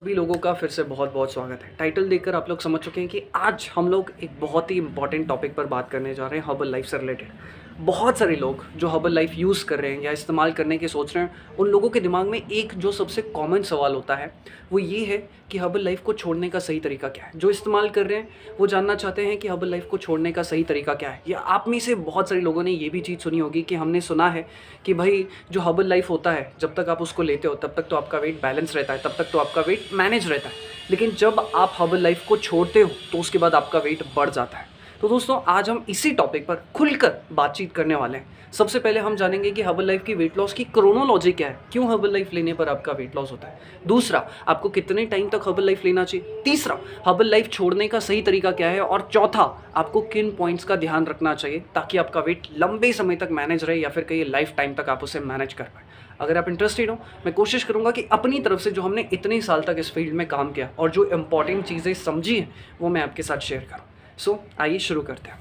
सभी लोगों का फिर से बहुत बहुत स्वागत है। टाइटल देखकर आप लोग समझ चुके हैं कि आज हम लोग एक बहुत ही इंपॉर्टेंट टॉपिक पर बात करने जा रहे हैं, हर्बल लाइफ से रिलेटेड। बहुत सारे लोग जो हर्बल लाइफ यूज़ कर रहे हैं या इस्तेमाल करने की सोच रहे हैं, उन लोगों के दिमाग में एक जो सबसे कॉमन सवाल होता है वो ये है कि हर्बल लाइफ को छोड़ने का सही तरीका क्या है। जो इस्तेमाल कर रहे हैं वो जानना चाहते हैं कि हर्बल लाइफ को छोड़ने का सही तरीका क्या है। या आप में से बहुत सारे लोगों ने ये भी चीज़ सुनी होगी कि हमने सुना है कि भाई जो हर्बल लाइफ होता है, जब तक आप उसको लेते हो तब तक तो आपका वेट बैलेंस रहता है, तब तक तो आपका वेट मैनेज रहता है, लेकिन जब आप हर्बल लाइफ को छोड़ते हो तो उसके बाद आपका वेट बढ़ जाता है। तो दोस्तों, आज हम इसी टॉपिक पर खुलकर बातचीत करने वाले हैं। सबसे पहले हम जानेंगे कि हर्बल लाइफ की वेट लॉस की क्रोनोलॉजी क्या है, क्यों हर्बल लाइफ लेने पर आपका वेट लॉस होता है। दूसरा, आपको कितने टाइम तक हर्बल लाइफ लेना चाहिए। तीसरा, हर्बल लाइफ छोड़ने का सही तरीका क्या है। और चौथा, आपको किन पॉइंट्स का ध्यान रखना चाहिए ताकि आपका वेट लंबे समय तक मैनेज रहे या फिर कहीं लाइफ टाइम तक आप उसे मैनेज कर पाए। अगर आप इंटरेस्टेड हो, मैं कोशिश करूंगा कि अपनी तरफ से जो हमने इतने साल तक इस फील्ड में काम किया और जो इंपॉर्टेंट चीज़ें समझी हैं वो मैं आपके साथ शेयर करूँ। सो आइए शुरू करते हैं।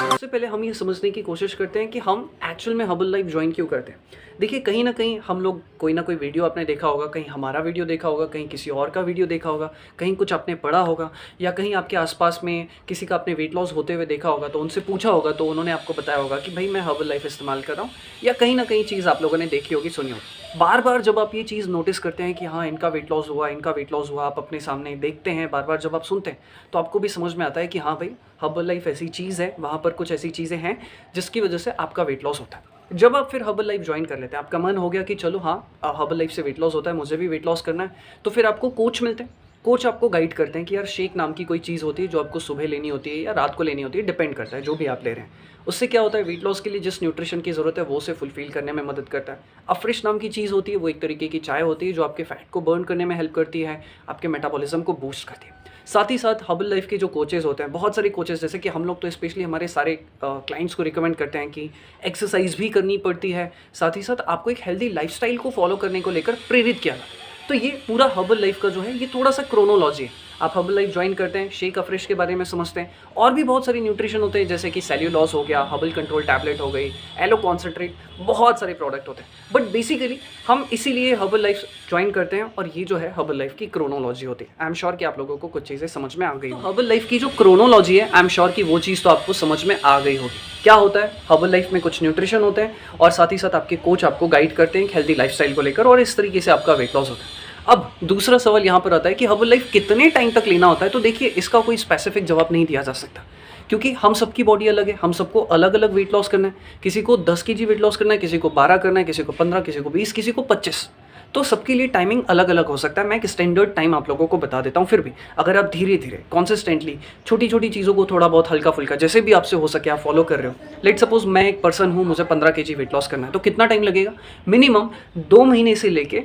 सबसे पहले हम ये समझने की कोशिश करते हैं कि हम एक्चुअल में हर्बल लाइफ ज्वाइन क्यों करते हैं। देखिए, कहीं ना कहीं हम लोग कोई ना कोई वीडियो आपने देखा होगा, कहीं हमारा वीडियो देखा होगा, कहीं किसी और का वीडियो देखा होगा, कहीं कुछ आपने पढ़ा होगा, या कहीं आपके आसपास में किसी का आपने वेट लॉस होते हुए देखा होगा तो उनसे पूछा होगा तो उन्होंने आपको बताया होगा कि भाई मैं हर्बल लाइफ इस्तेमाल कर रहा हूँ। या कहीं ना कहीं चीज़ आप लोगों ने देखी होगी, सुनी होगी। बार बार जब आप ये चीज़ नोटिस करते हैं कि हाँ इनका वेट लॉस हुआ, इनका वेट लॉस हुआ, आप अपने सामने देखते हैं, बार बार जब आप सुनते हैं तो आपको भी समझ में आता है कि हाँ भाई, हर्बल लाइफ ऐसी चीज़ है, वहाँ पर कुछ ऐसी चीज़ें हैं जिसकी वजह से आपका वेट लॉस होता है। जब आप फिर हर्बल लाइफ ज्वाइन कर लेते हैं, आपका मन हो गया कि चलो हाँ, हर्बल लाइफ से वेट लॉस होता है, मुझे भी वेट लॉस करना है, तो फिर आपको कोच मिलते हैं। कोच आपको गाइड करते हैं कि यार शेक नाम की कोई चीज़ होती है जो आपको सुबह लेनी होती है या रात को लेनी होती है, डिपेंड करता है जो भी आप ले रहे हैं। उससे क्या होता है, वेट लॉस के लिए जिस न्यूट्रिशन की ज़रूरत है वो उसे फुलफिल करने में मदद करता है। अफ्रेश नाम की चीज़ होती है, वो एक तरीके की चाय होती है जो आपके फैट को बर्न करने में हेल्प करती है, आपके मेटाबॉलिज्म को बूस्ट करती है। साथ ही साथ हर्बल लाइफ के जो कोचेज़ होते हैं, बहुत सारे कोचेज़, जैसे कि हम लोग तो स्पेशली हमारे सारे क्लाइंट्स को रिकमेंड करते हैं कि एक्सरसाइज भी करनी पड़ती है, साथ ही साथ आपको एक हेल्दी लाइफस्टाइल को फॉलो करने को लेकर प्रेरित किया जाता है। तो ये पूरा हर्बल लाइफ का जो है ये थोड़ा सा क्रोनोलॉजी है। आप हर्बल लाइफ ज्वाइन करते हैं, शेक अफ्रेश के बारे में समझते हैं, और भी बहुत सारी न्यूट्रिशन होते हैं जैसे कि सेल्यूलॉस हो गया, हर्बल कंट्रोल टैबलेट हो गई, एलो कॉन्सेंट्रेट, बहुत सारे प्रोडक्ट होते हैं। बट बेसिकली हम इसीलिए हर्बल लाइफ ज्वाइन करते हैं, और ये जो है हर्बल लाइफ की क्रोनोलॉजी होती है। आई एम श्योर कि आप लोगों को कुछ चीज़ें समझ में आ गई। हर्बल लाइफ की जो क्रोनोलॉजी है, आई एम श्योर कि वो चीज़ तो आपको समझ में आ गई होगी। क्या होता है, हर्बल लाइफ में कुछ न्यूट्रिशन होते हैं और साथ ही साथ आपके कोच आपको गाइड करते हैं हेल्दी लाइफस्टाइल को लेकर, और इस तरीके से आपका वेट लॉस होता है। अब दूसरा सवाल यहाँ पर आता है कि हर्बल लाइफ कितने टाइम तक लेना होता है। तो देखिए, इसका कोई स्पेसिफिक जवाब नहीं दिया जा सकता, क्योंकि हम सबकी बॉडी अलग है, हम सबको अलग अलग वेट लॉस करना है। किसी को 10 kg वेट लॉस करना है, किसी को 12 करना है, किसी को 15, किसी को 20, किसी को 25। तो सबके लिए टाइमिंग अलग अलग हो सकता है। मैं एक स्टैंडर्ड टाइम आप लोगों को बता देता हूँ। फिर भी अगर आप धीरे धीरे कंसिस्टेंटली छोटी छोटी चीज़ों को थोड़ा बहुत हल्का फुल्का जैसे भी आपसे हो सके आप फॉलो कर रहे हो। लेट सपोज मैं एक पर्सन हूँ, मुझे 15 kg वेट लॉस करना है, तो कितना टाइम लगेगा। मिनिमम 2 महीने से लेके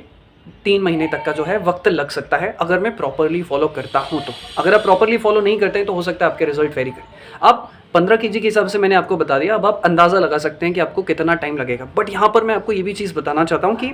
3 महीने तक का जो है वक्त लग सकता है, अगर मैं प्रॉपरली फॉलो करता हूँ तो। अगर आप प्रॉपरली फॉलो नहीं करते हैं तो हो सकता है आपके रिजल्ट वेरी करें। अब 15 kg के हिसाब से मैंने आपको बता दिया, अब आप अंदाज़ा लगा सकते हैं कि आपको कितना टाइम लगेगा। बट यहाँ पर मैं आपको ये भी चीज़ बताना चाहता हूँ कि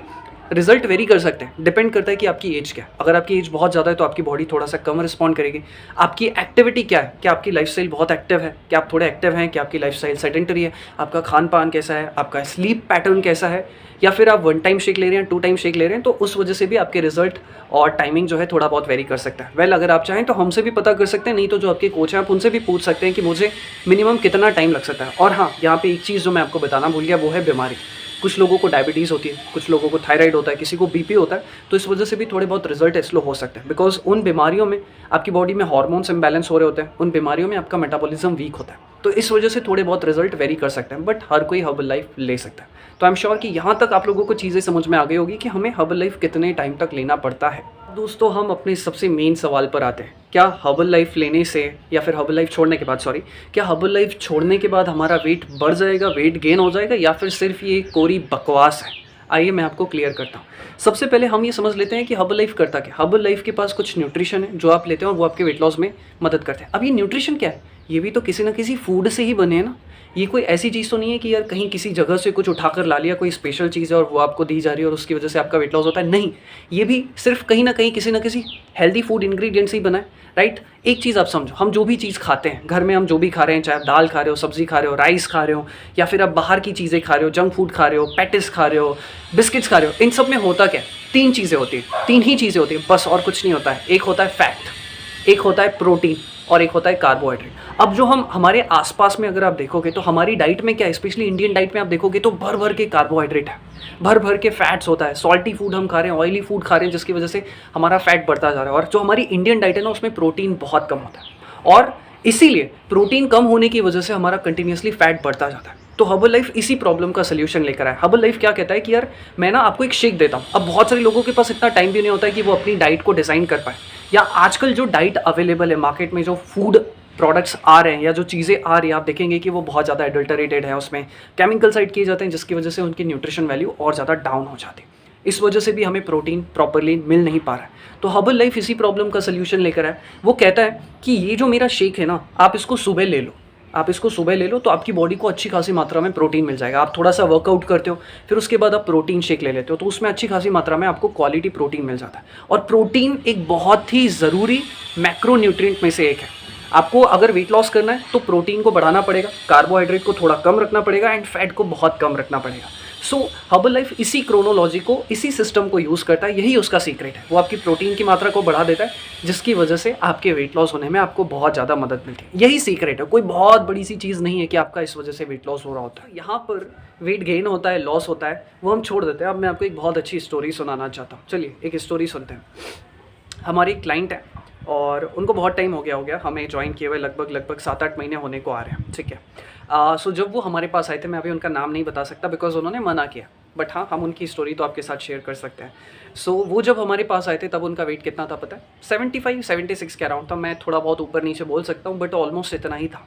रिजल्ट वेरी कर सकते हैं, डिपेंड करता है कि आपकी एज क्या है। अगर आपकी एज बहुत ज़्यादा है तो आपकी बॉडी थोड़ा सा कम रिस्पॉन्ड करेगी। आपकी एक्टिविटी क्या है, क्या आपकी लाइफस्टाइल बहुत एक्टिव है, क्या आप थोड़े एक्टिव हैं, क्या आपकी लाइफस्टाइल सेडेंटरी है, आपका खान पान कैसा है, आपका स्लीप पैटर्न कैसा है, या फिर आप 1 टाइम शेक ले रहे हैं, 2 टाइम शेक ले रहे हैं, तो उस वजह से भी आपके रिजल्ट और टाइमिंग जो है थोड़ा बहुत वेरी कर सकता है। वेल, अगर आप चाहें तो हमसे भी पता कर सकते हैं, नहीं तो जो आपके कोच हैं आप उनसे भी पूछ सकते हैं कि मुझे मिनिमम कितना टाइम लग सकता है। और हाँ, यहाँ पे एक चीज़ जो मैं आपको बताना भूल गया, वो है बीमारी। कुछ लोगों को डायबिटीज़ होती है, कुछ लोगों को थायराइड होता है, किसी को बीपी होता है, तो इस वजह से भी थोड़े बहुत रिजल्ट स्लो हो सकते हैं। बिकॉज उन बीमारियों में आपकी बॉडी में हार्मोन्स इम्बैलेंस हो रहे होते हैं, उन बीमारियों में आपका मेटाबॉलिज्म वीक होता है, तो इस वजह से थोड़े बहुत रिजल्ट वेरी कर सकते हैं। बट हर कोई हर्बल लाइफ ले सकता है। तो आई एम श्योर कि यहाँ तक आप लोगों को चीज़ें समझ में आ गई होगी कि हमें हर्बल लाइफ कितने टाइम तक लेना पड़ता है। दोस्तों, हम अपने सबसे मेन सवाल पर आते हैं। क्या हर्बल लाइफ लेने से या फिर हर्बल लाइफ छोड़ने के बाद, क्या हर्बल लाइफ छोड़ने के बाद हमारा वेट बढ़ जाएगा, वेट गेन हो जाएगा, या फिर सिर्फ ये कोरी बकवास है। आइए मैं आपको क्लियर करता हूँ। सबसे पहले हम ये समझ लेते हैं कि हर्बल लाइफ करता क्या। हर्बल लाइफ के पास कुछ न्यूट्रिशन है जो आप लेते हैं और वो आपके वेट लॉस में मदद करते हैं। अब ये न्यूट्रिशन क्या है, ये भी तो किसी ना किसी फूड से ही बने हैं ना। ये कोई ऐसी चीज़ तो नहीं है कि यार कहीं किसी जगह से कुछ उठाकर ला लिया, कोई स्पेशल चीज़ है और वो आपको दी जा रही है और उसकी वजह से आपका वेट लॉस होता है। नहीं, ये भी सिर्फ कहीं ना कहीं किसी ना किसी हेल्दी फूड इंग्रेडिएंट से ही बना है, राइट। एक चीज़ आप समझो, हम जो भी चीज़ खाते हैं घर में, हम जो भी खा रहे हैं, चाहे आप दाल खा रहे हो, सब्जी खा रहे हो, राइस खा रहे हो, या फिर आप बाहर की चीज़ें खा रहे हो, जंक फूड खा रहे हो, पैटिस खा रहे हो, बिस्किट्स खा रहे हो, इन सब में होता क्या है? 3 चीज़ें होती हैं, 3 ही चीज़ें होती हैं बस, और कुछ नहीं होता है। एक होता है फैट, एक होता है प्रोटीन और एक होता है कार्बोहाइड्रेट। अब जो हम हमारे आसपास में अगर आप देखोगे तो हमारी डाइट में क्या है, स्पेशली इंडियन डाइट में आप देखोगे तो भर भर के कार्बोहाइड्रेट है, भर भर के फैट्स होता है, सॉल्टी फूड हम खा रहे हैं, ऑयली फूड खा रहे हैं, जिसकी वजह से हमारा फैट बढ़ता जा रहा है। और जो हमारी इंडियन डाइट है ना, उसमें प्रोटीन बहुत कम होता है, और इसीलिए प्रोटीन कम होने की वजह से हमारा कंटिन्यूसली फैट बढ़ता जाता है। तो हर्बल लाइफ इसी प्रॉब्लम का सोल्यूशन लेकर आया। हर्बल लाइफ क्या कहता है कि यार मैं ना आपको एक शेक देता हूँ। अब बहुत सारे लोगों के पास इतना टाइम भी नहीं होता है कि वो अपनी डाइट को डिज़ाइन कर पाए, या आजकल जो डाइट अवेलेबल है मार्केट में, जो फूड प्रोडक्ट्स आ रहे हैं या जो चीज़ें आ रही हैं, आप देखेंगे कि वो बहुत ज़्यादा एडल्टरेटेड है, उसमें केमिकल साइड किए जाते हैं, जिसकी वजह से उनकी न्यूट्रिशन वैल्यू और ज़्यादा डाउन हो जाती है। इस वजह से भी हमें प्रोटीन प्रॉपरली मिल नहीं पा रहा है। तो हर्बल लाइफ इसी प्रॉब्लम का सोल्यूशन लेकर आए। वो कहता है कि ये जो मेरा शेक है ना, आप इसको सुबह ले लो, आप इसको सुबह ले लो, तो आपकी बॉडी को अच्छी खासी मात्रा में प्रोटीन मिल जाएगा। आप थोड़ा सा वर्कआउट करते हो, फिर उसके बाद आप प्रोटीन शेक ले लेते हो, तो उसमें अच्छी खासी मात्रा में आपको क्वालिटी प्रोटीन मिल जाता है। और प्रोटीन एक बहुत ही ज़रूरी मैक्रोन्यूट्रिएंट में से एक है। आपको अगर वेट लॉस करना है तो प्रोटीन को बढ़ाना पड़ेगा, कार्बोहाइड्रेट को थोड़ा कम रखना पड़ेगा, एंड फैट को बहुत कम रखना पड़ेगा। सो हर्बल लाइफ इसी क्रोनोलॉजी को, इसी सिस्टम को यूज़ करता है। यही उसका सीक्रेट है। वो आपकी प्रोटीन की मात्रा को बढ़ा देता है, जिसकी वजह से आपके वेट लॉस होने में आपको बहुत ज़्यादा मदद मिलती है। यही सीक्रेट है, कोई बहुत बड़ी सी चीज़ नहीं है कि आपका इस वजह से वेट लॉस हो रहा होता है। यहाँ पर वेट गेन होता है, लॉस होता है, वो हम छोड़ देते हैं। अब मैं आपको एक बहुत अच्छी स्टोरी सुनाना चाहता हूँ। चलिए एक स्टोरी सुनते हैं। हमारी एक क्लाइंट है और उनको बहुत टाइम हो गया हमें ज्वाइन किए हुए, लगभग 7-8 महीने होने को आ रहे हैं, ठीक है। सो जब वो हमारे पास आए थे, मैं अभी उनका नाम नहीं बता सकता बिकॉज उन्होंने मना किया, बट हाँ हम उनकी स्टोरी तो आपके साथ शेयर कर सकते हैं। सो वो जब हमारे पास आए थे तब उनका वेट कितना था पता है? 75-76 के अराउंड था। मैं थोड़ा बहुत ऊपर नीचे बोल सकता हूँ, बट ऑलमोस्ट इतना ही था।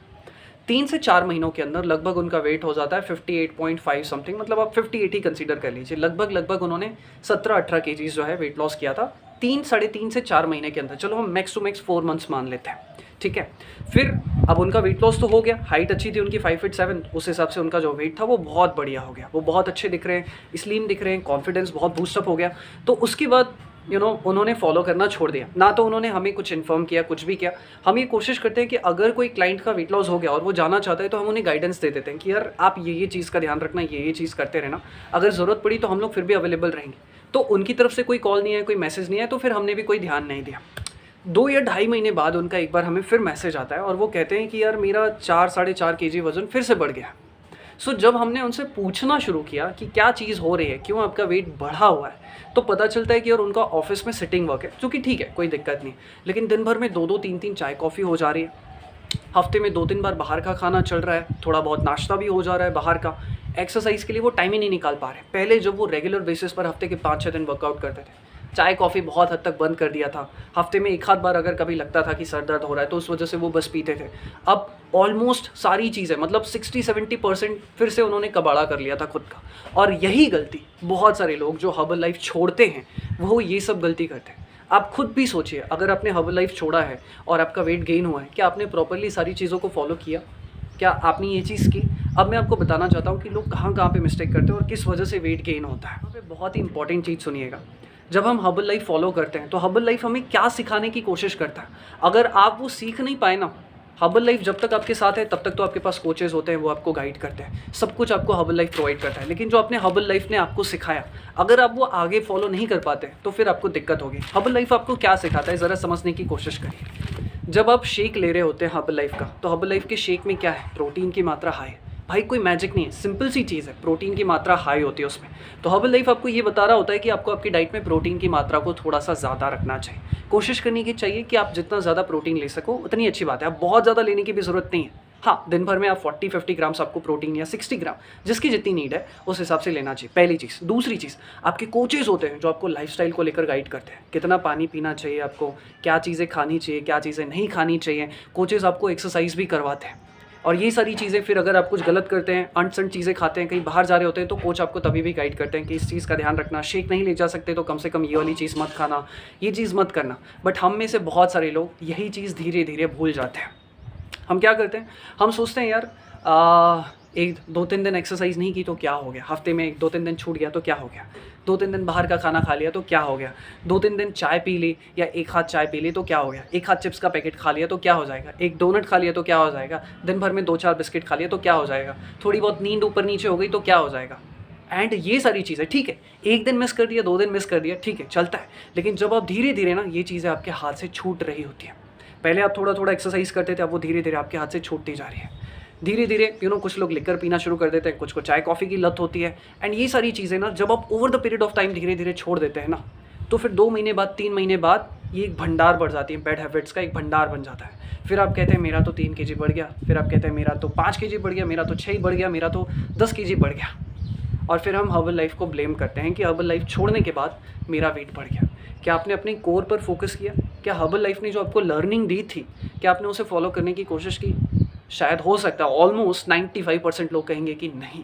3 से 4 महीनों के अंदर लगभग उनका वेट हो जाता है 58.5 समथिंग, मतलब आप 58 ही कंसीडर कर लीजिए। लगभग उन्होंने 17-18 केजीज जो है वेट लॉस किया था 3-3.5 से 4 महीने के अंदर। चलो हम मैक्स टू मैक्स 4 मंथ्स मान लेते हैं, ठीक है। फिर अब उनका वेट लॉस तो हो गया, हाइट अच्छी थी उनकी 5 फीट 7, उस हिसाब से उनका जो वेट था वो बहुत बढ़िया हो गया, वो बहुत अच्छे दिख रहे हैं, स्लिम दिख रहे हैं, कॉन्फिडेंस बहुत बूस्टअप हो गया। तो उसके बाद उन्होंने फॉलो करना छोड़ दिया। ना तो उन्होंने हमें कुछ इन्फॉर्म किया, कुछ भी किया। हम ये कोशिश करते हैं कि अगर कोई क्लाइंट का वेट लॉस हो गया और वो जाना चाहता है तो हम उन्हें गाइडेंस दे देते हैं कि यार आप ये चीज़ का ध्यान रखना, ये चीज़ करते रहना, अगर ज़रूरत पड़ी तो हम लोग फिर भी अवेलेबल रहेंगे। तो उनकी तरफ से कोई कॉल नहीं है, कोई मैसेज नहीं है, तो फिर हमने भी कोई ध्यान नहीं दिया। 2 या ढाई महीने बाद उनका एक बार हमें फिर मैसेज आता है और वो कहते हैं कि यार मेरा 4-4.5 केजी वज़न फिर से बढ़ गया। सो जब हमने उनसे पूछना शुरू किया कि क्या चीज़ हो रही है, क्यों आपका वेट बढ़ा हुआ है, तो पता चलता है कि यार उनका ऑफिस में सिटिंग वर्क है, जो कि ठीक है, कोई दिक्कत नहीं, लेकिन दिन भर में 2-2 3-3 चाय कॉफ़ी हो जा रही है। हफ्ते में 2-3 बार बाहर का खाना चल रहा है, थोड़ा बहुत नाश्ता भी हो जा रहा है बाहर का। एक्सरसाइज के लिए वो टाइम ही नहीं निकाल पा रहे। पहले जब वो रेगुलर बेसिस पर हफ्ते के 5-6 दिन वर्कआउट करते थे, चाय कॉफ़ी बहुत हद तक बंद कर दिया था। हफ्ते में एक आध बार अगर कभी लगता था कि सर दर्द हो रहा है तो उस वजह से वो बस पीते थे। अब ऑलमोस्ट सारी चीज़ें, मतलब 60-70% फिर से उन्होंने कबाड़ा कर लिया था खुद का। और यही गलती बहुत सारे लोग जो हर्बल लाइफ छोड़ते हैं वो ये सब गलती करते हैं। आप खुद भी सोचिए, अगर आपने हर्बल लाइफ छोड़ा है और आपका वेट गेन हुआ है, क्या आपने प्रॉपरली सारी चीज़ों को फॉलो किया? क्या आपने ये चीज़ की? अब मैं आपको बताना चाहता हूँ कि लोग कहाँ पे मिस्टेक करते हैं और किस वजह से वेट गेन होता है। यहाँ पे बहुत ही इंपॉर्टेंट चीज़ सुनिएगा। जब हम हर्बल लाइफ फॉलो करते हैं तो हर्बल लाइफ हमें क्या सिखाने की कोशिश करता है? अगर आप वो सीख नहीं पाए ना, हर्बल लाइफ जब तक आपके साथ है तब तक तो आपके पास कोचेज़ होते हैं, वो आपको गाइड करते हैं, सब कुछ आपको हर्बल लाइफ प्रोवाइड करता है। लेकिन जो आपने हर्बल लाइफ ने आपको सिखाया, अगर आप वो आगे फॉलो नहीं कर पाते तो फिर आपको दिक्कत होगी। हर्बल लाइफ आपको क्या सिखाता है, ज़रा समझने की कोशिश करिए। जब आप शेक ले रहे होते हैं हर्बल लाइफ का, तो हर्बल लाइफ के शेक में क्या है? प्रोटीन की मात्रा हाई है। भाई कोई मैजिक नहीं है, सिंपल सी चीज़ है, प्रोटीन की मात्रा हाई होती है उसमें। तो हर्बल लाइफ आपको ये बता रहा होता है कि आपको आपकी डाइट में प्रोटीन की मात्रा को थोड़ा सा ज़्यादा रखना चाहिए। कोशिश करनी की चाहिए कि आप जितना ज़्यादा प्रोटीन ले सको उतनी अच्छी बात है। आप बहुत ज़्यादा लेने की भी ज़रूरत नहीं है। हाँ, दिन भर में आप 40-50 ग्राम्स आपको प्रोटीन, या 60 ग्राम, जिसकी जितनी नीड है उस हिसाब से लेना चाहिए, पहली चीज़। दूसरी चीज़, आपके कोचेज़ होते हैं जो आपको लाइफस्टाइल को लेकर गाइड करते हैं। कितना पानी पीना चाहिए आपको, क्या चीज़ें खानी चाहिए, क्या चीज़ें नहीं खानी चाहिए। कोचेज़ आपको एक्सरसाइज भी करवाते हैं। और ये सारी चीज़ें फिर अगर आप कुछ गलत करते हैं, अनसंट चीज़ें खाते हैं, कहीं बाहर जा रहे होते हैं, तो कोच आपको तभी भी गाइड करते हैं कि इस चीज़ का ध्यान रखना, शेक नहीं ले जा सकते तो कम से कम ये वाली चीज़ मत खाना, ये चीज़ मत करना। बट हम में से बहुत सारे लोग यही चीज़ धीरे धीरे भूल जाते हैं। हम क्या करते हैं, हम सोचते हैं यार एक 2-3 दिन एक्सरसाइज नहीं की तो क्या हो गया, हफ्ते में 2-3 दिन छूट गया तो क्या हो गया, 2-3 दिन बाहर का खाना खा लिया तो क्या हो गया, 2-3 दिन चाय पी ली या एक हाथ चाय पी ली तो क्या हो गया, एक हाथ चिप्स का पैकेट खा लिया तो क्या हो जाएगा, एक डोनट खा लिया तो क्या हो जाएगा, दिन भर में 2-4 बिस्किट खा लिया तो क्या हो जाएगा, थोड़ी बहुत नींद ऊपर नीचे हो गई तो क्या हो जाएगा। एंड ये सारी चीज़ें ठीक है, एक दिन मिस कर दिया, 2 दिन मिस कर दिया, ठीक है चलता है, लेकिन जब आप धीरे धीरे ना ये चीज़ें आपके हाथ से छूट रही होती हैं, पहले आप थोड़ा थोड़ा एक्सरसाइज करते थे, अब वो धीरे धीरे आपके हाथ से छूटती जा रही है। धीरे धीरे कुछ लोग लिकर पीना शुरू कर देते हैं, कुछ को चाय कॉफ़ी की लत होती है। एंड ये सारी चीज़ें ना जब आप over the period of time धीरे धीरे छोड़ देते हैं ना, तो फिर 2 महीने बाद 3 महीने बाद ये एक भंडार बढ़ जाती है, बैड हैबिट्स का एक भंडार बन जाता है। फिर आप कहते हैं मेरा तो 3 केजी बढ़ गया, फिर आप कहते हैं मेरा तो 5 केजी बढ़ गया, मेरा तो 6 बढ़ गया, मेरा तो 10 केजी बढ़ गया। और फिर हम हर्बल लाइफ को ब्लेम करते हैं कि हर्बल लाइफ छोड़ने के बाद मेरा वेट बढ़ गया। क्या आपने अपने कोर पर फोकस किया? क्या हर्बल लाइफ ने जो आपको लर्निंग दी थी, क्या आपने उसे फॉलो करने की कोशिश की? शायद हो सकता है ऑलमोस्ट 95% लोग कहेंगे कि नहीं।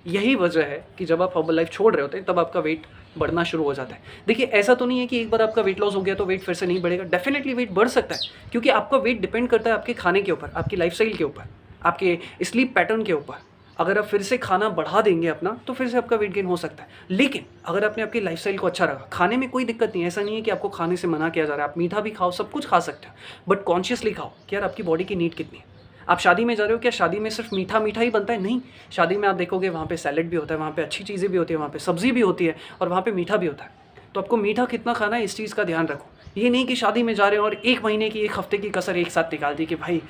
यही वजह है कि जब आप हर्बल लाइफ छोड़ रहे होते हैं तब आपका वेट बढ़ना शुरू हो जाता है। देखिए ऐसा तो नहीं है कि एक बार आपका वेट लॉस हो गया तो वेट फिर से नहीं बढ़ेगा, डेफिनेटली वेट बढ़ सकता है, क्योंकि आपका वेट डिपेंड करता है आपके खाने के ऊपर, आपकी लाइफस्टाइल के ऊपर, आपके स्लीप पैटर्न के ऊपर। अगर आप फिर से खाना बढ़ा देंगे अपना तो फिर से आपका वेट गेन हो सकता है। लेकिन अगर आपने आपकी लाइफस्टाइल को अच्छा रखा, खाने में कोई दिक्कत नहीं है, ऐसा नहीं है कि आपको खाने से मना किया जा रहा है, आप मीठा भी खाओ, सब कुछ खा सकते हो, बट कॉन्शियसली खाओ कि यार आपकी बॉडी की नीड कितनी है। आप शादी में जा रहे हो, क्या शादी में सिर्फ मीठा मीठा ही बनता है? नहीं, शादी में आप देखोगे वहाँ पे सैलेड भी होता है, वहाँ पे अच्छी चीज़ें भी होती है, वहाँ पे सब्ज़ी भी होती है और वहाँ पे मीठा भी होता है। तो आपको मीठा कितना खाना है इस चीज़ का ध्यान रखो। ये नहीं कि शादी में जा रहे हो और 1 महीने की 1 हफ्ते की कसर एक साथ निकाल दी कि भाई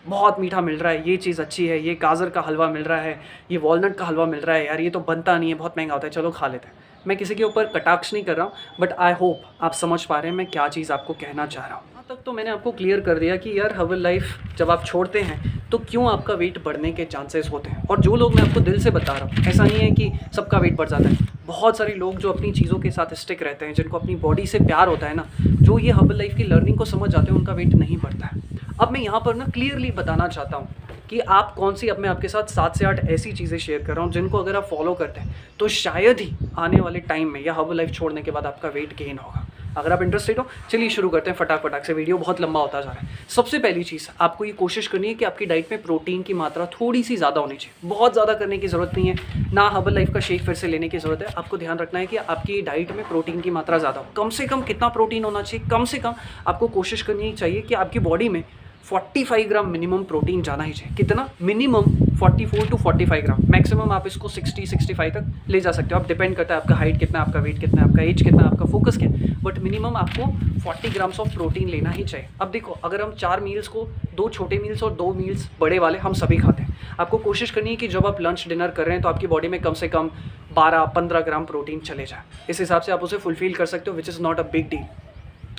बहुत मीठा मिल रहा है, ये चीज़ अच्छी है, ये गाजर का हलवा मिल रहा है, ये वॉलनट का हलवा मिल रहा है, यार ये तो बनता नहीं है, बहुत महंगा होता है, चलो खा लेते हैं। मैं किसी के ऊपर कटाक्ष नहीं कर रहा हूँ, बट आई होप आप समझ पा रहे हैं मैं क्या चीज़ आपको कहना चाह रहा हूँ। यहाँ तक तो मैंने आपको क्लियर कर दिया कि यार हर्बल लाइफ जब आप छोड़ते हैं तो क्यों आपका वेट बढ़ने के चांसेस होते हैं। और जो लोग मैं आपको दिल से बता रहा हूँ, ऐसा नहीं है कि सबका वेट बढ़ जाता है। बहुत सारे लोग जो अपनी चीज़ों के साथ स्टिक रहते हैं, जिनको अपनी बॉडी से प्यार होता है ना, जो ये हर्बल लाइफ की लर्निंग को समझ जाते हैं, उनका वेट नहीं बढ़ता है। अब मैं यहाँ पर ना क्लियरली बताना चाहता हूँ कि आप कौन सी, अब मैं आपके साथ 7 से 8 ऐसी चीज़ें शेयर कर रहा हूँ जिनको अगर आप फॉलो करते हैं तो शायद ही आने वाले टाइम में या हर्बल लाइफ छोड़ने के बाद आपका वेट गेन होगा। अगर आप इंटरेस्टेड हो, चलिए शुरू करते हैं फटाक से, वीडियो बहुत लंबा होता जा रहा है। सबसे पहली चीज़ आपको ये कोशिश करनी है कि आपकी डाइट में प्रोटीन की मात्रा थोड़ी सी ज़्यादा होनी चाहिए। बहुत ज़्यादा करने की ज़रूरत नहीं है, ना हर्बल लाइफ का शेक फिर से लेने की ज़रूरत है। आपको ध्यान रखना है कि आपकी डाइट में प्रोटीन की मात्रा ज़्यादा हो। कम से कम कितना प्रोटीन होना चाहिए? कम से कम आपको कोशिश करनी चाहिए कि आपकी बॉडी में 45 ग्राम मिनिमम प्रोटीन जाना ही चाहिए। कितना? मिनिमम 44 टू 45 ग्राम, मैक्सिमम आप इसको 60-65 तक ले जा सकते हो। आप डिपेंड करता है आपका हाइट कितना है, आपका वेट कितना है, आपका एज कितना है, आपका फोकस क्या है, बट मिनिमम आपको 40 ग्राम्स ऑफ प्रोटीन लेना ही चाहिए। अब देखो, अगर हम 4 मील्स को, 2 छोटे मील्स और 2 मील्स बड़े वाले हम सभी खाते हैं, आपको कोशिश करनी है कि जब आप लंच डिनर कर रहे हैं तो आपकी बॉडी में कम से कम 12-15 ग्राम प्रोटीन चले जाए। इस हिसाब से आप उसे फुलफिल कर सकते हो, which is not a big deal.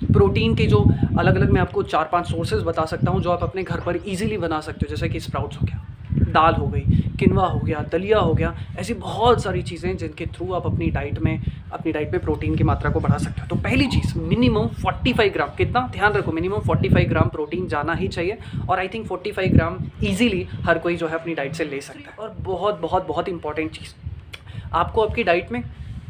Protein के जो अलग अलग मैं आपको 4-5 सोर्सेज बता सकता हूँ जो आप अपने घर पर इजीली बना सकते हो, जैसे कि स्प्राउट्स हो गया, दाल हो गई, किनवा हो गया, दलिया हो गया, ऐसी बहुत सारी चीज़ें जिनके थ्रू आप अपनी डाइट में प्रोटीन की मात्रा को बढ़ा सकते हो। तो पहली चीज़, मिनिमम 45 ग्राम, कितना? ध्यान रखो, मिनिमम 45 ग्राम प्रोटीन जाना ही चाहिए। और आई थिंक 45 ग्राम ईजिली हर कोई जो है अपनी डाइट से ले सकता है। और बहुत बहुत बहुत इंपॉर्टेंट चीज़, आपको आपकी डाइट में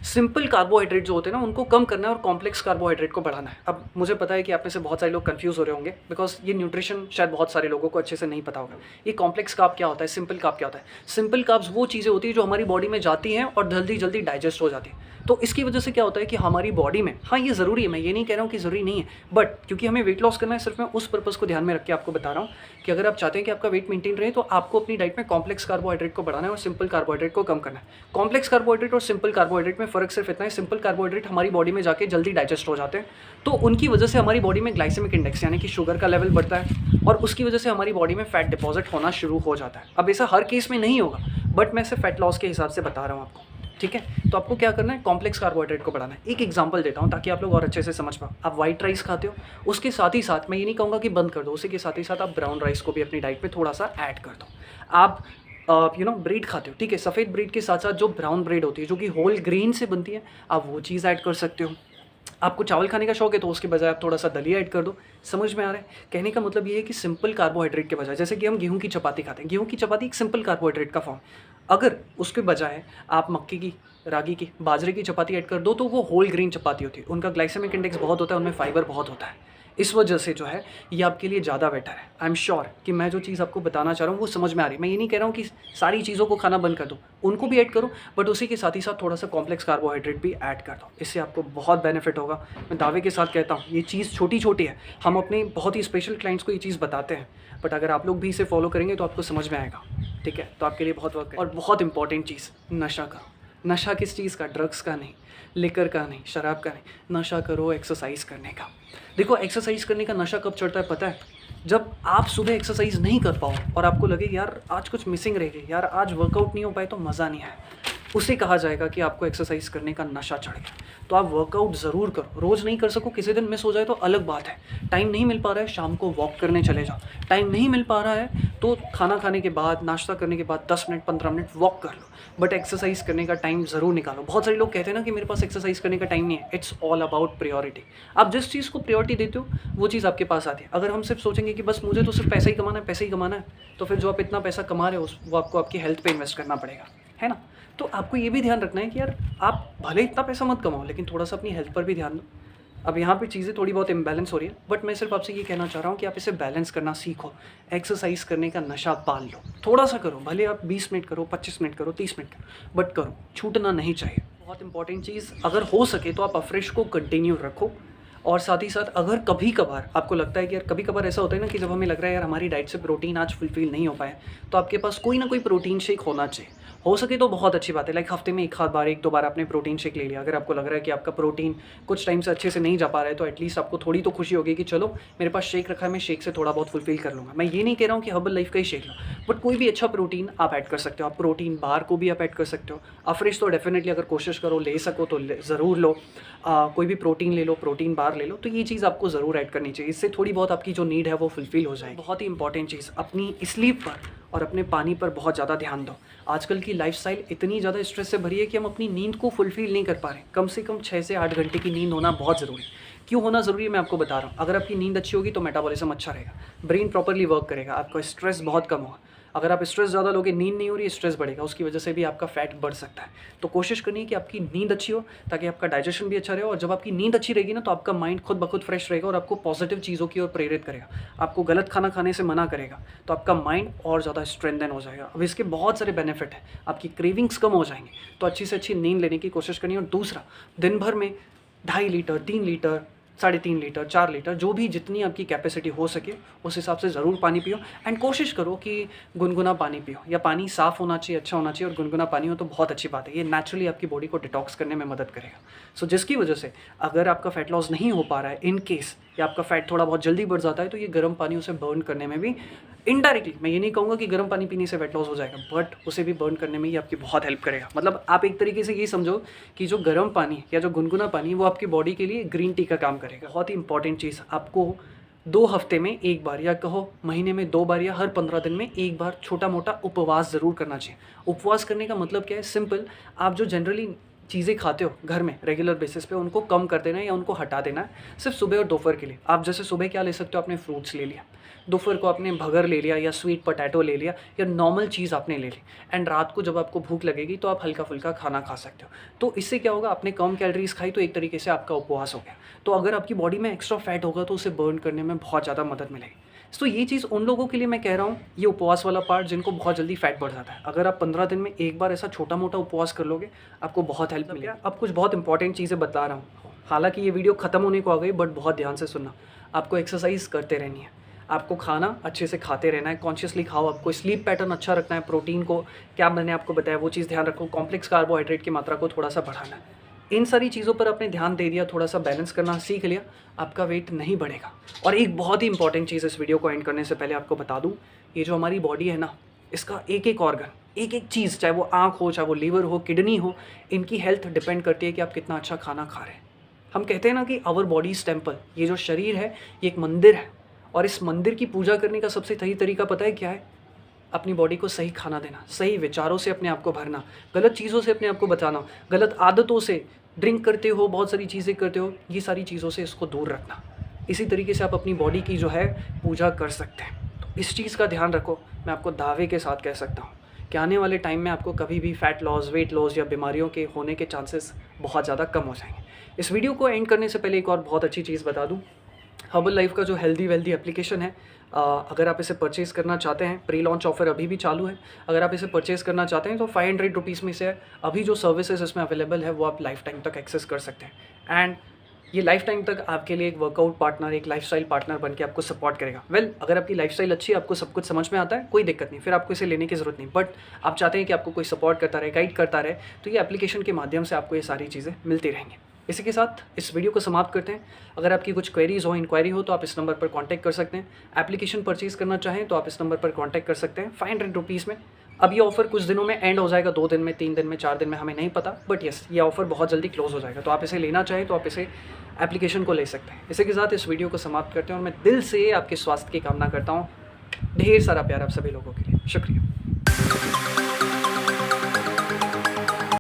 सिंपल कार्बोहाइड्रेट जो होते हैं ना उनको कम करना है और कॉम्प्लेक्स कार्बोहाइड्रेट को बढ़ाना है। अब मुझे पता है कि आप में से बहुत सारे लोग कंफ्यूज हो रहे होंगे, बिकॉज ये न्यूट्रिशन शायद बहुत सारे लोगों को अच्छे से नहीं पता होगा। ये कॉम्प्लेक्स कार्ब क्या होता है, सिंपल कार्ब क्या होता है? सिंपल कार्ब्स वो चीज़ें होती है जो हमारी बॉडी में जाती हैं और जल्दी जल्दी डाइजेस्ट हो जाती है। तो इसकी वजह से क्या होता है कि हमारी बॉडी में, हाँ ये ज़रूरी है, मैं ये नहीं कह रहा हूँ कि ज़रूरी नहीं है, बट क्योंकि हमें वेट लॉस करना है, सिर्फ मैं उस पर्पज़ को ध्यान में रख के आपको बता रहा हूँ कि अगर आप चाहते हैं कि आपका वेट मेंटेन रहे तो आपको अपनी डाइट में कॉम्प्लेक्स कार्बोहाइड्रेट को बढ़ाना है और सिंपल कार्बोहाइड्रेट को कम करना है। कॉम्प्लेक्स कार्बोहाइड्रेट और सिंपल कार्बोहाइड्रेट में फ़र्क सिर्फ इतना है, सिंपल कार्बोहाइड्रेट हमारी बॉडी में जाके जल्दी डाइजेस्ट हो जाते हैं, तो उनकी वजह से हमारी बॉडी में ग्लाइसेमिक इंडेक्स यानी कि शुगर का लेवल बढ़ता है और उसकी वजह से हमारी बॉडी में फैट डिपॉजिट होना शुरू हो जाता है। अब ऐसा हर केस में नहीं होगा, बट मैं सिर्फ फैट लॉस के हिसाब से बता रहा हूँ आपको, ठीक है? तो आपको क्या करना है, कॉम्प्लेक्स कार्बोहाइड्रेट को बढ़ाना है। एक एग्जांपल देता हूँ ताकि आप लोग और अच्छे से समझ पाओ। आप वाइट राइस खाते हो, उसके साथ ही साथ, मैं ये नहीं कहूँगा कि बंद कर दो, उसी के साथ ही साथ आप ब्राउन राइस को भी अपनी डाइट में थोड़ा सा ऐड कर दो। आप ब्रेड खाते हो, ठीक है? सफ़ेद ब्रेड के साथ साथ जो ब्राउन ब्रेड होती है जो कि होल ग्रेन से बनती है, आप वो चीज़ ऐड कर सकते हो। आपको चावल खाने का शौक है तो उसके बजाय आप थोड़ा सा दलिया ऐड कर दो। समझ में आ रहा है? कहने का मतलब ये है कि सिंपल कार्बोहाइड्रेट के बजाय, जैसे कि हम गेहूं की चपाती खाते हैं, गेहूं की चपाती एक सिंपल कार्बोहाइड्रेट का फॉर्म, अगर उसके बजाय आप मक्की की, रागी की, बाजरे की चपाती ऐड कर दो तो वो होल ग्रेन चपाती होती है। उनका ग्लाइसेमिक इंडेक्स बहुत होता है, उनमें फाइबर बहुत होता है। इस वजह से जो है ये आपके लिए ज़्यादा बेटर है। आई एम श्योर कि मैं जो चीज़ आपको बताना चाह रहा हूँ वो समझ में आ रही है। मैं ये नहीं कह रहा हूँ कि सारी चीज़ों को खाना बंद कर दो, उनको भी ऐड करो, बट उसी के साथ ही साथ थोड़ा सा कॉम्प्लेक्स कार्बोहाइड्रेट भी ऐड कर दो। इससे आपको बहुत बेनिफिट होगा। मैं दावे के साथ कहता हूँ ये चीज़ छोटी छोटी है, हम अपने बहुत ही स्पेशल क्लाइंट्स को ये चीज़ बताते हैं, बट अगर आप लोग भी इसे फॉलो करेंगे तो आपको समझ में आएगा। ठीक है, तो आपके लिए बहुत वर्क है। और बहुत इंपॉर्टेंट चीज़, नशा करो। नशा किस चीज़ का? ड्रग्स का नहीं, लिकर का नहीं, शराब का नहीं, नशा करो एक्सरसाइज करने का। देखो एक्सरसाइज करने का नशा कब चढ़ता है पता है? जब आप सुबह एक्सरसाइज नहीं कर पाओ और आपको लगे यार आज कुछ मिसिंग रह गई, यार आज वर्कआउट नहीं हो पाए तो मज़ा नहीं आया, उसे कहा जाएगा कि आपको एक्सरसाइज करने का नशा चढ़ गया। तो आप वर्कआउट ज़रूर करो। रोज़ नहीं कर सको, किसी दिन मिस हो जाए तो अलग बात है। टाइम नहीं मिल पा रहा है, शाम को वॉक करने चले जाओ। टाइम नहीं मिल पा रहा है तो खाना खाने के बाद, नाश्ता करने के बाद 10 मिनट 15 मिनट वॉक कर लो, बट एक्सरसाइज करने का टाइम ज़रूर निकालो। बहुत सारे लोग कहते हैं ना कि मेरे पास एक्सरसाइज करने का टाइम नहीं है। It's all about priority. आप जिस चीज़ को प्रायोरिटी देते हो वो चीज़ आपके पास आती है। अगर हम सिर्फ सोचेंगे कि बस मुझे तो सिर्फ पैसा ही कमाना है, पैसा ही कमाना है, तो फिर जो आप इतना पैसा कमा रहे हो वो आपको आपकी हेल्थ पे इन्वेस्ट करना पड़ेगा, है ना? तो आपको ये भी ध्यान रखना है कि यार आप भले इतना पैसा मत कमाओ, लेकिन थोड़ा सा अपनी हेल्थ पर भी ध्यान दो। अब यहाँ पे चीज़ें थोड़ी बहुत इम्बैलेंस हो रही है, बट मैं सिर्फ आपसे ये कहना चाह रहा हूँ कि आप इसे बैलेंस करना सीखो। एक्सरसाइज करने का नशा पाल लो, थोड़ा सा करो, भले आप 20 मिनट करो, 25 मिनट करो, 30 मिनट करो, बट करो, छूटना नहीं चाहिए। बहुत इंपॉर्टेंट चीज़, अगर हो सके तो आप अफ्रेश को कंटिन्यू रखो। और साथ ही साथ अगर कभी कभार आपको लगता है कि यार, कभी कभार ऐसा होता है ना कि जब हमें लग रहा है यार हमारी डाइट से प्रोटीन आज फुलफिल नहीं हो पाए, तो आपके पास कोई ना कोई प्रोटीन शेक होना चाहिए। हो सके तो बहुत अच्छी बात है, लाइक हफ्ते में एक आध बार, एक दो बार आपने प्रोटीन शेक ले लिया। अगर आपको लग रहा है कि आपका प्रोटीन कुछ टाइम से अच्छे से नहीं जा पा रहा है, तो एटलीस्ट आपको थोड़ी तो खुशी होगी कि चलो मेरे पास शेक रखा है, मैं शेक से थोड़ा बहुत फुलफिल कर लूँगा। मैं ये नहीं कह रहा हूँ कि हर्बल लाइफ का ही शेक लो, बट कोई भी अच्छा प्रोटीन आप ऐड कर सकते हो। आप प्रोटीन बार को भी आप ऐड कर सकते हो। अफ्रेश तो डेफिनेटली अगर कोशिश करो, ले सको तो ज़रूर लो। कोई भी प्रोटीन ले लो, प्रोटीन बार ले लो, तो ये चीज़ आपको ज़रूर ऐड करनी चाहिए। इससे थोड़ी बहुत आपकी जो नीड है वो फुलफिल हो जाएगी। बहुत ही इंपॉर्टेंट चीज़, अपनी स्लीप पर और अपने पानी पर बहुत ज़्यादा ध्यान दो। आजकल की लाइफस्टाइल इतनी ज़्यादा स्ट्रेस से भरी है कि हम अपनी नींद को फुलफिल नहीं कर पा रहे। कम से कम 6 से 8 घंटे की नींद होना बहुत ज़रूरी है। क्यों होना ज़रूरी है मैं आपको बता रहा हूँ। अगर आपकी नींद अच्छी होगी तो मेटाबॉलिज्म अच्छा रहेगा, ब्रेन प्रॉपर्ली वर्क करेगा, आपका स्ट्रेस बहुत कम होगा। अगर आप स्ट्रेस ज़्यादा लोगे, नींद नहीं हो रही है, स्ट्रेस बढ़ेगा, उसकी वजह से भी आपका फैट बढ़ सकता है। तो कोशिश करनी है कि आपकी नींद अच्छी हो, ताकि आपका डाइजेशन भी अच्छा रहे। और जब आपकी नींद अच्छी रहेगी ना, तो आपका माइंड खुद ब खुद फ्रेश रहेगा और आपको पॉजिटिव चीज़ों की ओर प्रेरित करेगा। आपको गलत खाना खाने से मना करेगा, तो आपका माइंड और ज़्यादा स्ट्रेंथन हो जाएगा। अब इसके बहुत सारे बेनिफिट हैं, आपकी क्रेविंग्स कम हो जाएंगे। तो अच्छी से अच्छी नींद लेने की कोशिश करनी है। और दूसरा, दिन भर में 2.5 लीटर, 3 लीटर, 3.5 लीटर, 4 लीटर, जो भी जितनी आपकी कैपेसिटी हो सके उस हिसाब से ज़रूर पानी पियो। एंड कोशिश करो कि गुनगुना पानी पियो, या पानी साफ़ होना चाहिए, अच्छा होना चाहिए। और गुनगुना पानी हो तो बहुत अच्छी बात है, ये नेचुरली आपकी बॉडी को डिटॉक्स करने में मदद करेगा। सो जिसकी वजह से अगर आपका फैट लॉस नहीं हो पा रहा है, इन केस या आपका फैट थोड़ा बहुत जल्दी बढ़ जाता है, तो ये गर्म पानी उसे बर्न करने में भी इनडायरेक्टली, मैं ये नहीं कहूँगा कि गर्म पानी पीने से वेट लॉस हो जाएगा, बट उसे भी बर्न करने में ये आपकी बहुत हेल्प करेगा। मतलब आप एक तरीके से ये समझो कि जो गर्म पानी या जो गुनगुना पानी है वो आपकी बॉडी के लिए ग्रीन टी का काम करेगा। बहुत ही इंपॉर्टेंट चीज़, आपको 2 हफ्ते में 1 बार, या कहो महीने में 2 बार, या हर 15 दिन में 1 बार छोटा मोटा उपवास ज़रूर करना चाहिए। उपवास करने का मतलब क्या है? सिंपल, आप जो जनरली चीज़ें खाते हो घर में रेगुलर बेसिस पे, उनको कम कर देना है या उनको हटा देना है, सिर्फ सुबह और दोपहर के लिए। आप जैसे सुबह क्या ले सकते हो, आपने फ्रूट्स ले लिया, दोपहर को आपने भगर ले लिया या स्वीट पोटैटो ले लिया, या नॉर्मल चीज़ आपने ले ली। एंड रात को जब आपको भूख लगेगी तो आप हल्का फुल्का खाना खा सकते हो। तो इससे क्या होगा, आपने कम कैलोरीज खाई तो एक तरीके से आपका उपवास हो गया। तो अगर आपकी बॉडी में एक्स्ट्रा फैट होगा तो उसे बर्न करने में बहुत ज़्यादा मदद मिलेगी। तो ये चीज़ उन लोगों के लिए मैं कह रहा हूँ, ये उपवास वाला पार्ट, जिनको बहुत जल्दी फैट बढ़ जाता है। अगर आप 15 दिन में 1 बार ऐसा छोटा मोटा उपवास कर लोगे, आपको बहुत हेल्प मिलेगी। अब कुछ बहुत इंपॉर्टेंट चीज़ें बता रहा हूँ, हालांकि ये वीडियो ख़त्म होने को आ गई, बट बहुत ध्यान से सुनना। आपको एक्सरसाइज करते रहनी है, आपको खाना अच्छे से खाते रहना है, कॉन्शियसली खाओ। आपको स्लीप पैटर्न अच्छा रखना है, प्रोटीन को क्या मैंने आपको बताया वो चीज़ ध्यान रखो, कॉम्प्लेक्स कार्बोहाइड्रेट की मात्रा को थोड़ा सा बढ़ाना है। इन सारी चीज़ों पर आपने ध्यान दे दिया, थोड़ा सा बैलेंस करना सीख लिया, आपका वेट नहीं बढ़ेगा। और एक बहुत ही इंपॉर्टेंट चीज़ इस वीडियो को एंड करने से पहले आपको बता दूं, ये जो हमारी बॉडी है ना, इसका एक एक ऑर्गन, एक एक चीज़, चाहे वो आँख हो, चाहे वो लीवर हो, किडनी हो, इनकी हेल्थ डिपेंड करती है कि आप कितना अच्छा खाना खा रहे हैं। हम कहते हैं ना कि आवर बॉडीज़ टेम्पल, ये जो शरीर है ये एक मंदिर है, और इस मंदिर की पूजा करने का सबसे सही तरीका पता है क्या है? अपनी बॉडी को सही खाना देना, सही विचारों से अपने आप को भरना, गलत चीज़ों से अपने आप को बचाना, गलत आदतों से, ड्रिंक करते हो, बहुत सारी चीज़ें करते हो, ये सारी चीज़ों से इसको दूर रखना। इसी तरीके से आप अपनी बॉडी की जो है पूजा कर सकते हैं। तो इस चीज़ का ध्यान रखो। मैं आपको दावे के साथ कह सकता हूँ कि आने वाले टाइम में आपको कभी भी फैट लॉस, वेट लॉस या बीमारियों के होने के चांसेस बहुत ज़्यादा कम हो जाएंगे। इस वीडियो को एंड करने से पहले एक और बहुत अच्छी चीज़ बता दूँ, हर्बल लाइफ का जो हेल्दी वेल्दी एप्लीकेशन है, अगर आप इसे परचेज़ करना चाहते हैं, प्री लॉन्च ऑफर अभी भी चालू है। अगर आप इसे परचेज़ करना चाहते हैं तो 500 रुपीज़ में से अभी जो सर्विसेज इसमें अवेलेबल है वो आप लाइफ टाइम तक एक्सेस कर सकते हैं। एंड ये लाइफ टाइम तक आपके लिए एक वर्कआउट पार्टनर, एक लाइफस्टाइल पार्टनर बन के आपको सपोर्ट करेगा। अगर आपकी लाइफस्टाइल अच्छी है, आपको सब कुछ समझ में आता है, कोई दिक्कत नहीं, फिर आपको इसे लेने की ज़रूरत नहीं। बट आप चाहते हैं कि आपको कोई सपोर्ट करता रहे, गाइड करता रहे, तो ये एप्लीकेशन के माध्यम से आपको ये सारी चीज़ें मिलती रहेंगी। इसी के साथ इस वीडियो को समाप्त करते हैं। अगर आपकी कुछ क्वेरीज़ हो, इंक्वायरी हो, तो आप इस नंबर पर कॉन्टैक्ट कर सकते हैं। एप्लीकेशन परचेज़ करना चाहें तो आप इस नंबर पर कॉन्टैक्ट कर सकते हैं 500 रुपीज़ में। अब ये ऑफ़र कुछ दिनों में एंड हो जाएगा, 2 दिन में, 3 दिन में, 4 दिन में, हमें नहीं पता, बट येस, ये ऑफ़र बहुत जल्दी क्लोज़ हो जाएगा। तो आप इसे लेना चाहें तो आप इसे एप्लीकेशन को ले सकते हैं। इसी के साथ इस वीडियो को समाप्त करते हैं और मैं दिल से आपके स्वास्थ्य की कामना करता हूँ। ढेर सारा प्यार आप सभी लोगों के लिए। शुक्रिया।